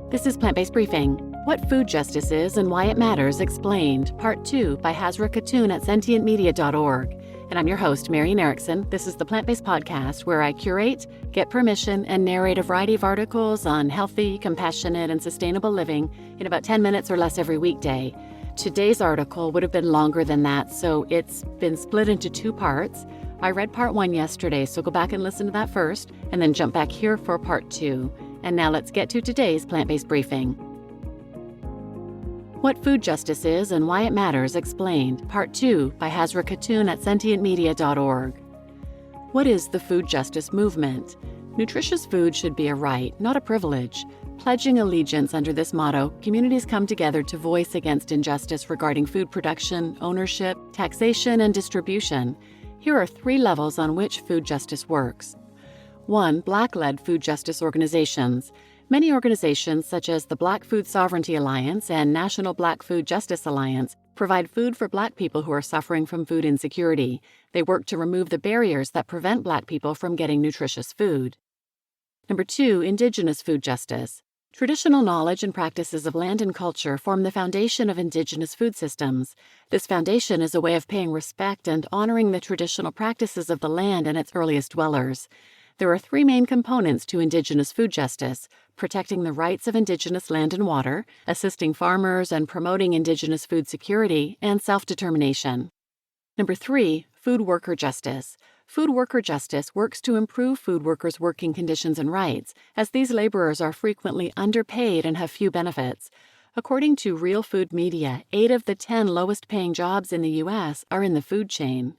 This is Plant-Based Briefing. What food justice is and why it matters explained, Part 2 by Hazra Khatoon at sentientmedia.org. And I'm your host, Marian Erickson. This is the Plant-Based Podcast where I curate, get permission, and narrate a variety of articles on healthy, compassionate, and sustainable living in about 10 minutes or less every weekday. Today's article would have been longer than that, so it's been split into two parts. I read Part 1 yesterday, so go back and listen to that first, and then jump back here for Part 2. And now let's get to today's Plant-Based Briefing. What food justice is and why it matters explained, Part 2 by Hazra Khatoon at sentientmedia.org. What is the food justice movement? Nutritious food should be a right, not a privilege. Pledging allegiance under this motto, communities come together to voice against injustice regarding food production, ownership, taxation, and distribution. Here are 3 levels on which food justice works. 1. Black-led food justice organizations. Many organizations, such as the Black Food Sovereignty Alliance and National Black Food Justice Alliance, provide food for Black people who are suffering from food insecurity. They work to remove the barriers that prevent Black people from getting nutritious food. Number 2. Indigenous food justice. Traditional knowledge and practices of land and culture form the foundation of Indigenous food systems. This foundation is a way of paying respect and honoring the traditional practices of the land and its earliest dwellers. There are 3 main components to Indigenous food justice: protecting the rights of Indigenous land and water, assisting farmers and promoting Indigenous food security, and self-determination. Number 3, food worker justice. Food worker justice works to improve food workers' working conditions and rights, as these laborers are frequently underpaid and have few benefits. According to Real Food Media, 8 of the 10 lowest-paying jobs in the U.S. are in the food chain.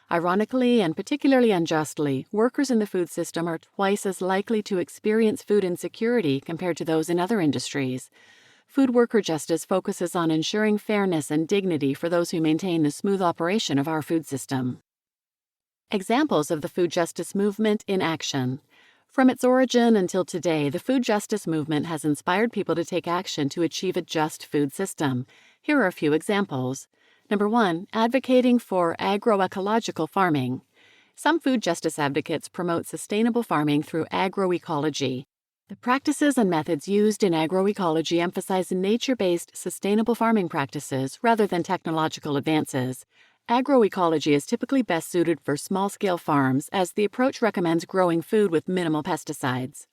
Ironically and particularly unjustly, workers in the food system are twice as likely to experience food insecurity compared to those in other industries. Food worker justice focuses on ensuring fairness and dignity for those who maintain the smooth operation of our food system. Examples of the food justice movement in action. From its origin until today, the food justice movement has inspired people to take action to achieve a just food system. Here are a few examples. Number 1, advocating for agroecological farming. Some food justice advocates promote sustainable farming through agroecology. The practices and methods used in agroecology emphasize nature-based sustainable farming practices rather than technological advances. Agroecology is typically best suited for small-scale farms, as the approach recommends growing food with minimal pesticides.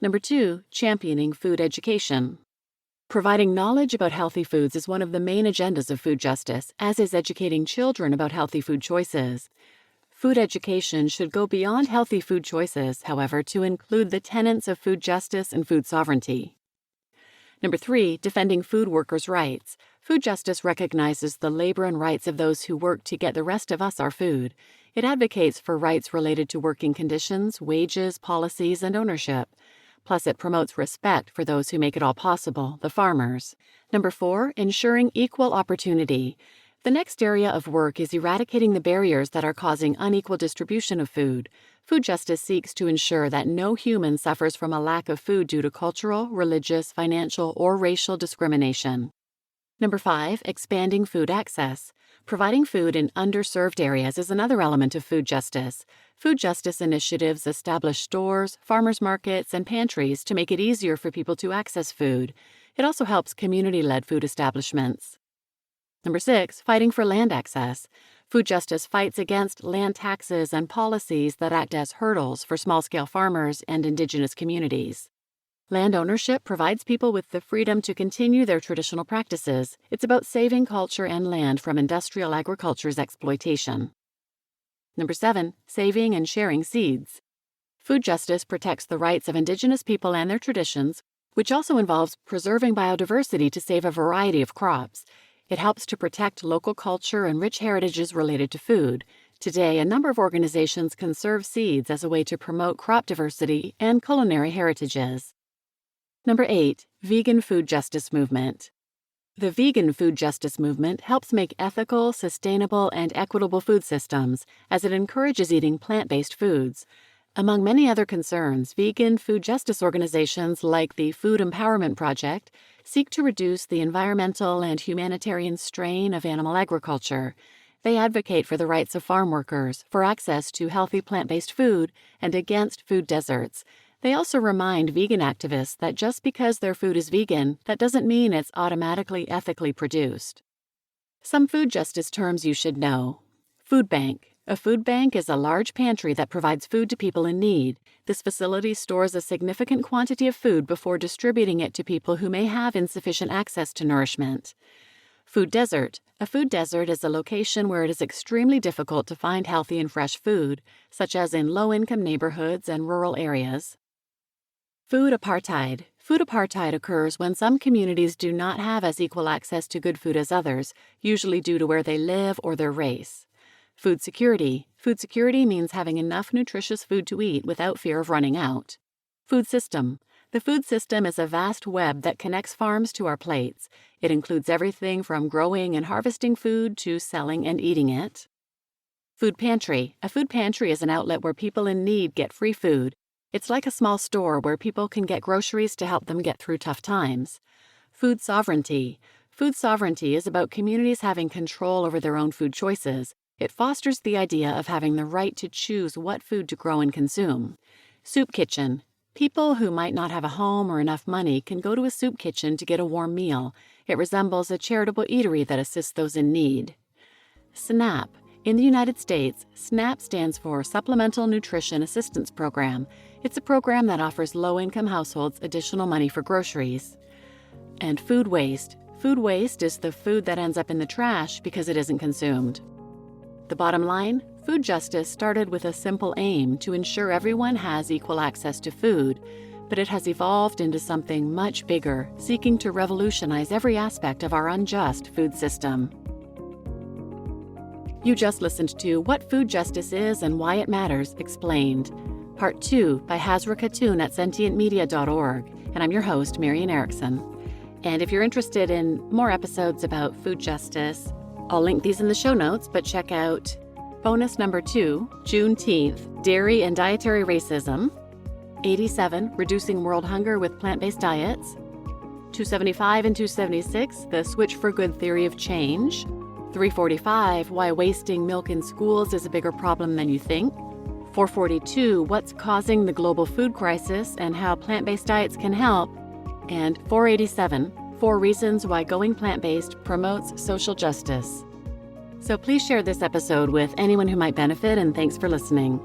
Number 2, championing food education. Providing knowledge about healthy foods is one of the main agendas of food justice, as is educating children about healthy food choices. Food education should go beyond healthy food choices, however, to include the tenets of food justice and food sovereignty. Number 3, defending food workers' rights. Food justice recognizes the labor and rights of those who work to get the rest of us our food. It advocates for rights related to working conditions, wages, policies, and ownership. Plus, it promotes respect for those who make it all possible, the farmers. Number 4, ensuring equal opportunity. The next area of work is eradicating the barriers that are causing unequal distribution of food. Food justice seeks to ensure that no human suffers from a lack of food due to cultural, religious, financial, or racial discrimination. Number 5, expanding food access. Providing food in underserved areas is another element of food justice. Food justice initiatives establish stores, farmers markets, and pantries to make it easier for people to access food. It also helps community-led food establishments. Number 6, fighting for land access. Food justice fights against land taxes and policies that act as hurdles for small-scale farmers and Indigenous communities. Land ownership provides people with the freedom to continue their traditional practices. It's about saving culture and land from industrial agriculture's exploitation. Number 7, saving and sharing seeds. Food justice protects the rights of Indigenous people and their traditions, which also involves preserving biodiversity to save a variety of crops. It helps to protect local culture and rich heritages related to food. Today, a number of organizations conserve seeds as a way to promote crop diversity and culinary heritages. Number 8, vegan food justice movement. The vegan food justice movement helps make ethical, sustainable, and equitable food systems, as it encourages eating plant-based foods. Among many other concerns, vegan food justice organizations like the Food Empowerment Project seek to reduce the environmental and humanitarian strain of animal agriculture. They advocate for the rights of farm workers, for access to healthy plant-based food, and against food deserts. They also remind vegan activists that just because their food is vegan, that doesn't mean it's automatically ethically produced. Some food justice terms you should know. Food bank. A food bank is a large pantry that provides food to people in need. This facility stores a significant quantity of food before distributing it to people who may have insufficient access to nourishment. Food desert. A food desert is a location where it is extremely difficult to find healthy and fresh food, such as in low-income neighborhoods and rural areas. Food apartheid. Food apartheid occurs when some communities do not have as equal access to good food as others, usually due to where they live or their race. Food security. Food security means having enough nutritious food to eat without fear of running out. Food system. The food system is a vast web that connects farms to our plates. It includes everything from growing and harvesting food to selling and eating it. Food pantry. A food pantry is an outlet where people in need get free food. It's like a small store where people can get groceries to help them get through tough times. Food sovereignty. Food sovereignty is about communities having control over their own food choices. It fosters the idea of having the right to choose what food to grow and consume. Soup kitchen. People who might not have a home or enough money can go to a soup kitchen to get a warm meal. It resembles a charitable eatery that assists those in need. SNAP. In the United States, SNAP stands for Supplemental Nutrition Assistance Program. It's a program that offers low-income households additional money for groceries. And food waste. Food waste is the food that ends up in the trash because it isn't consumed. The bottom line, food justice started with a simple aim to ensure everyone has equal access to food, but it has evolved into something much bigger, seeking to revolutionize every aspect of our unjust food system. You just listened to What Food Justice Is and Why It Matters, Explained, Part 2 by Hazra Khatoon at sentientmedia.org, and I'm your host, Marian Erickson. And if you're interested in more episodes about food justice, I'll link these in the show notes, but check out bonus number 2, Juneteenth, Dairy and Dietary Racism, 87, Reducing World Hunger with Plant-Based Diets, 275 and 276, The Switch for Good Theory of Change, 345, Why Wasting Milk in Schools is a Bigger Problem Than You Think, 442, What's Causing the Global Food Crisis and How Plant-Based Diets Can Help, and 487, 4 Reasons Why Going Plant-Based Promotes Social Justice. So please share this episode with anyone who might benefit, and thanks for listening.